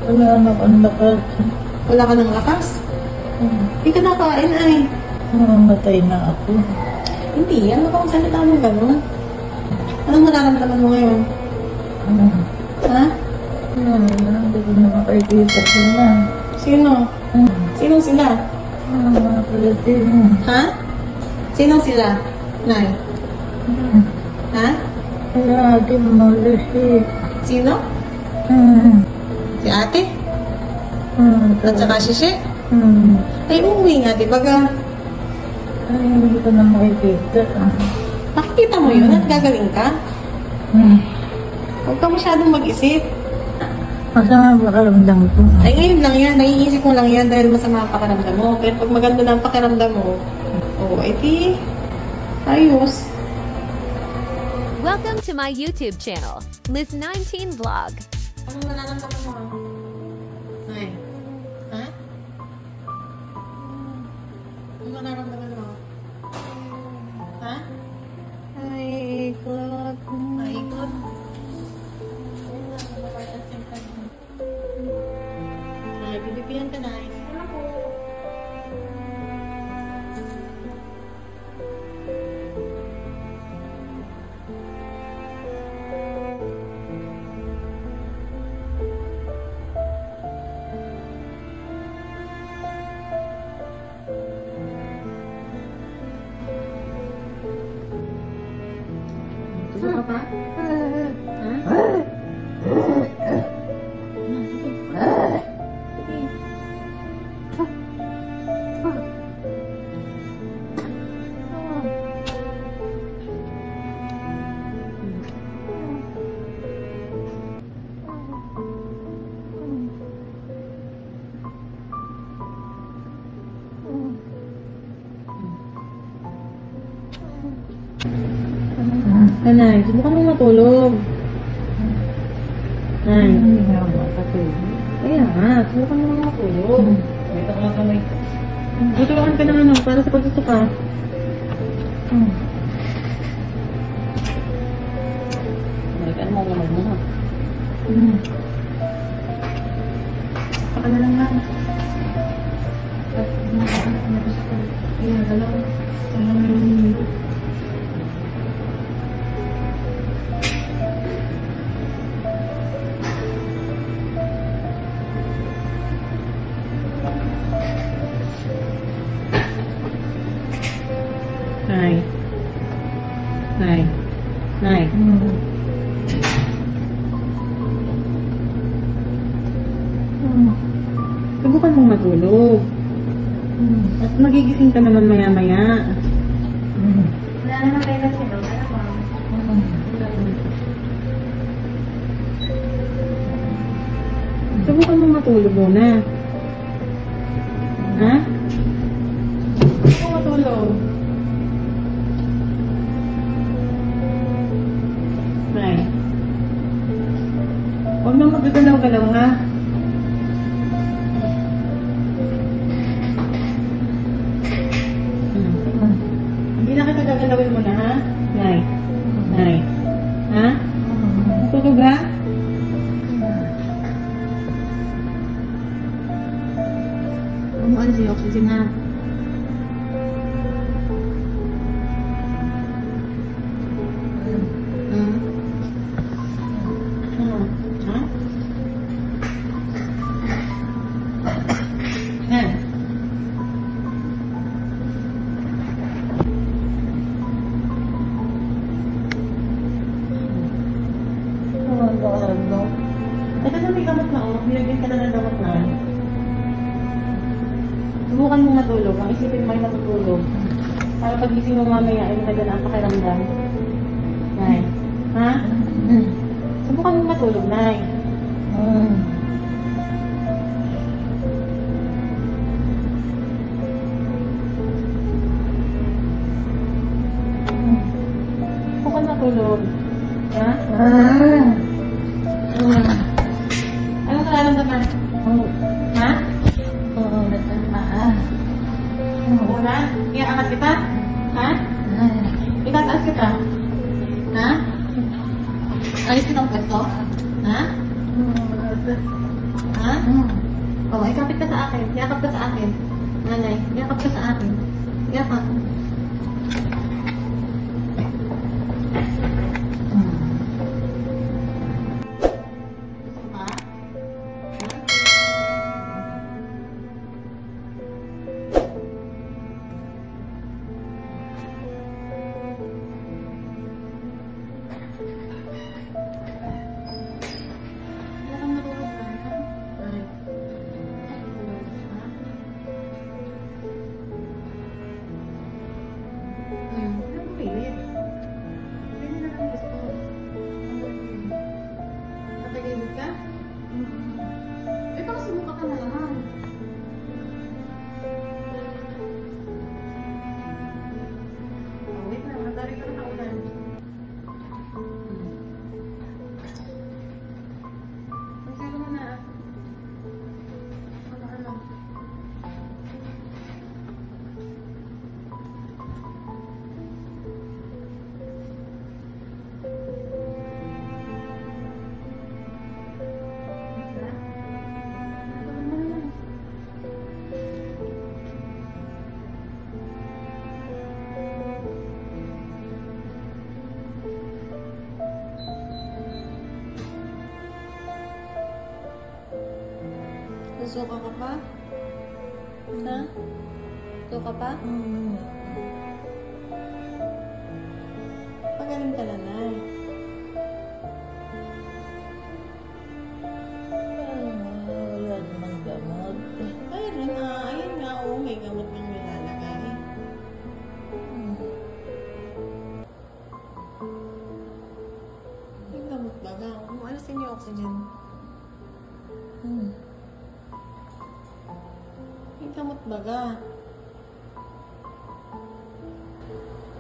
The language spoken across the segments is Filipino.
Wala na akong lakas. Wala ka ng lakas? Hindi ka nakain ay. Mamatay na ako. Hindi, ano bang salita mo gano'n? Anong nararamdaman mo ngayon? Ha? Hindi ko na makikita sila. Sino? Sinong sila? Mga Pilipino. Ha? Sinong sila? Nay? Ha? Lagi malisi. Sino? Si ate? At saka si She? Ay, umuwi nga, di ba ga? Ay, hindi ko na makikita. Nakikita mo yun at gagaling ka? Huwag ka masyadong mag-isip. Masama pakiramdam ko. Ay, ngayon lang yan. Naiisip mo lang yan dahil masama ang pakiramdam mo. Pero pag maganda na ang pakiramdam mo, di, ayos. Welcome to my YouTube channel, Liz19 Vlog. Anong nararamdaman mo? Ay. Ha? Anong nararamdaman mo? Ha? Ay, ikot. Ay, ikot. Ay, bibigyan ka na. Ano po? Tulog ka pa? Ha? Nanay, subukan mo matulog. Nay. Hindi nga makatulog. Kaya nga, subukan mo matulog. May taklang kamay. Tutulungan ka ng ano, para sa pagsusuka. Balikan mo naman mo. Baka na lang lang. Kaya galaw. Nay. Nay. Nay. Subukan mong matulog. At magigising ka naman maya-maya. Wala naman kayo kasi daw. Subukan mong matulog muna. Ha? Subukan mong matulog. Nay. Huwag nang magagalaw-galaw, ha? Hindi na kita gagalawin mo na, ha? Nay. Nay. Ha? Tulog, ha? Ano si oxygen, ha? Ito na may gamot na binagyan ka na ng gamot na. Subukan mo matulog. Ang isipin mo ay matutulog. Para pagising mo mamaya ay maganda na ang pakiramdam. Nay. Ha? Subukan mo matulog, Nay. Subukan matulog. Ha? Anong nararamdaman? Ha? Wala? Iangat kita? Ha? Itataas kita? Ha? Alis kita ang pwesto? Ha? Ha? Ha? Oh, ikapit ka sa akin. Yakap ka sa akin. Nanay, yakap ka sa akin. Yakap. Gusto ba? Wala kang natulog na, ha? Ay. Natulog, ha? Ano pilit? Ganyan na lang gusto. Natagilid ka? Eh, baka sumuka ka na naman. Oh, wait lang. Natari ka na kaulan. Magsiro mo na. Ano? Susuka ka pa? Ha? Suka pa? Pagaling ka na, Nay. Wala namang gamot. Ayun na. Ayun nga. Oo, may gamot nang nilalagay. May gamot ba ga? Umaalasin yung oxygen. May gamot ba ga?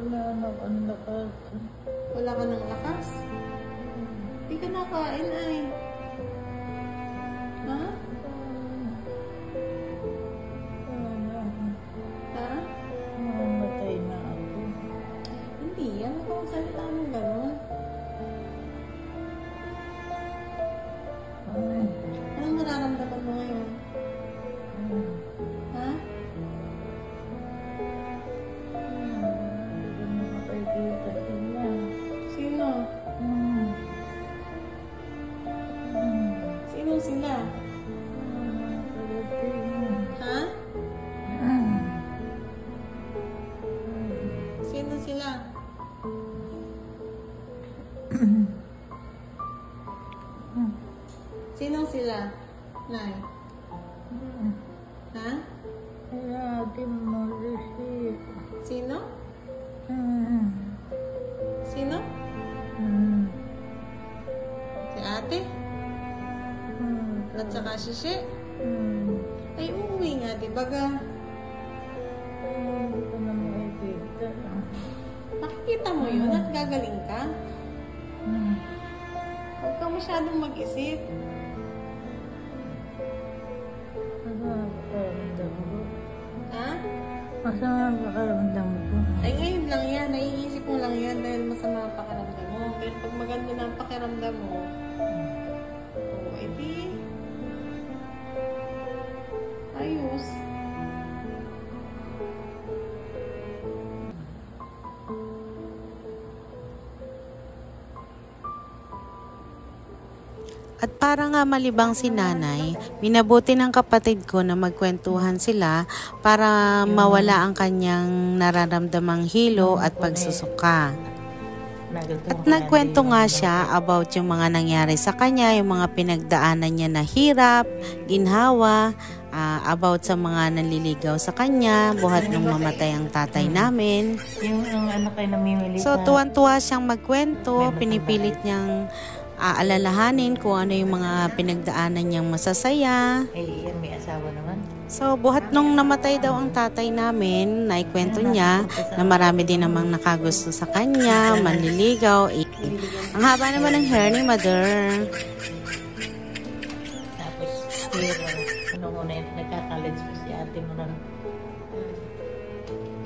Wala naman lakas. Wala ka ng lakas? Hindi ka nakain ay. Ha? Ha? Mamatay na ako. Hindi yan. Ano kung salita mo gano'n? Anong nararamdaman mo ngayon? Ha? Hindi ko makakita sila. Sino? Sino sila? Ha? Sino sila? Sino sila? Nay? Ha? Kaya ate mo receive. Sino? Sino? Si ate? At saka si She? Ay, uuwi nga, di ba ga? Hindi ko na makikita. Nakikita mo yun at gagaling ka? Huwag ka masyadong mag-isip. Masama pakaramdam ko. Ha? Masama pakaramdam ko. Ay, ngayon lang yan. Naiisip mo lang yan dahil masama ang pakiramdam mo. Pero pag maganda na ang pakiramdam mo, oh, edi, ayos. At para nga malibang si nanay, minabuti ng kapatid ko na magkwentuhan sila para mawala ang kanyang nararamdamang hilo at pagsusuka. At nagkwento nga siya about yung mga nangyari sa kanya, yung mga pinagdaanan niya na hirap, ginhawa, about sa mga nanliligaw sa kanya, buhat nung mamatay ang tatay namin. Yung anak ay namimili So tuwan-tuwa siyang magkwento, pinipilit niyang aalalahanin kung ano yung mga pinagdaanan niyang masasaya. Eh, yan may asawa naman. So, buhat nung namatay daw ang tatay namin, naikwento niya na marami din namang nakagusto sa kanya, manliligaw. Ang haba naman ng hair ni Mother. Tapos, ano muna yun, nagka-college pa si ate mo ron.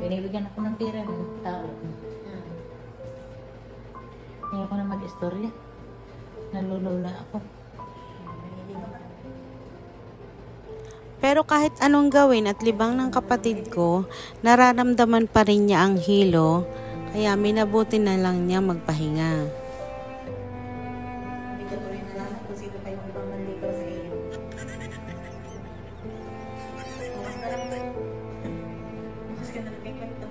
Binibigyan ako ng pera ng tao. Hindi ako na mag-istorya. Nalulula ako. Pero kahit anong gawin at libang ng kapatid ko, nararamdaman pa rin niya ang hilo, kaya minabuti na lang niya magpahinga. Itutuloy na lang kung sino pa yung ibang nandito sa iyo. Bukas na lang. Bukas ka na lang kay kwento.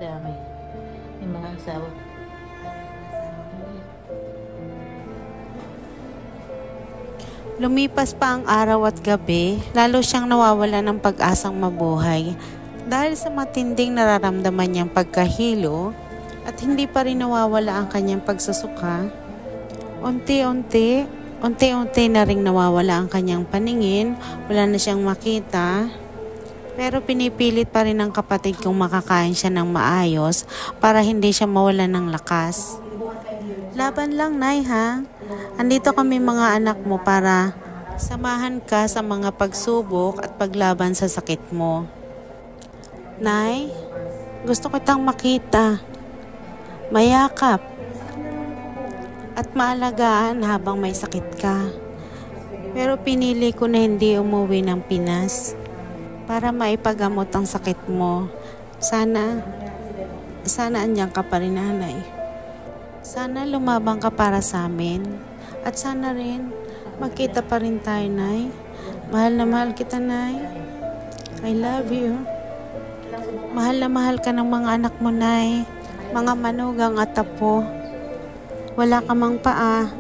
Dami. Yung mga asawa. Lumipas pa ang araw at gabi, lalo siyang nawawala ng pag-asang mabuhay dahil sa matinding nararamdaman niyang pagkahilo at hindi pa rin nawawala ang kanyang pagsusuka. Unti-unti na ring nawawala ang kanyang paningin, wala na siyang makita. Pero pinipilit pa rin ng kapatid kong makakain siya ng maayos para hindi siya mawalan ng lakas. Laban lang, Nay, ha? Andito kami mga anak mo para samahan ka sa mga pagsubok at paglaban sa sakit mo. Nay, gusto kitang makita, mayakap, at maalagaan habang may sakit ka. Pero pinili ko na hindi umuwi ng Pinas para maipagamot ang sakit mo. Sana andyan ka pa rin, Nanay. Sana lumabang ka para sa amin. At sana rin, magkita pa rin tayo, Nay. Mahal na mahal kita, Nay. I love you. Mahal na mahal ka ng mga anak mo, Nay. Mga manugang at apo. Wala ka mang paa.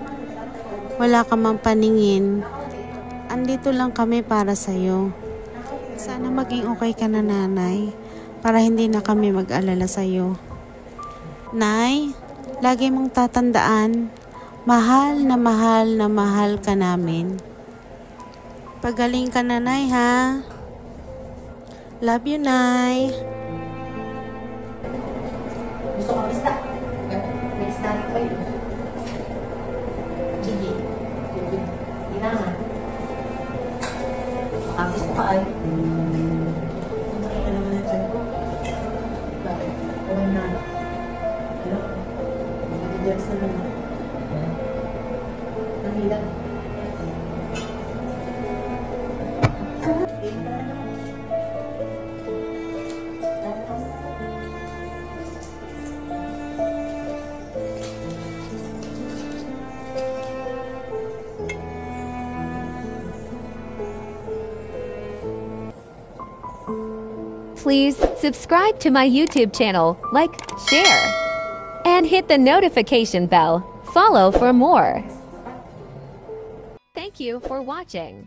Wala ka mang paningin. Andito lang kami para sa'yo. Sana maging okay ka na, Nanay. Para hindi na kami mag-alala sa'yo. Nay, lagi mong tatandaan, mahal na mahal ka namin. Pagaling ka na, Nay, ha? Love you, Nay. Gusto ko isda. May isda rin pa yun. Sige. Hindi naman. Baka gusto ka ay. Kumain ka naman ng tiyan ko. Bakit? Kumain na. Ano? Nag-diaries na naman. Nahilap. Please subscribe to my YouTube channel, like, share, and hit the notification bell. Follow for more. Thank you for watching.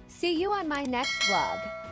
See you on my next vlog.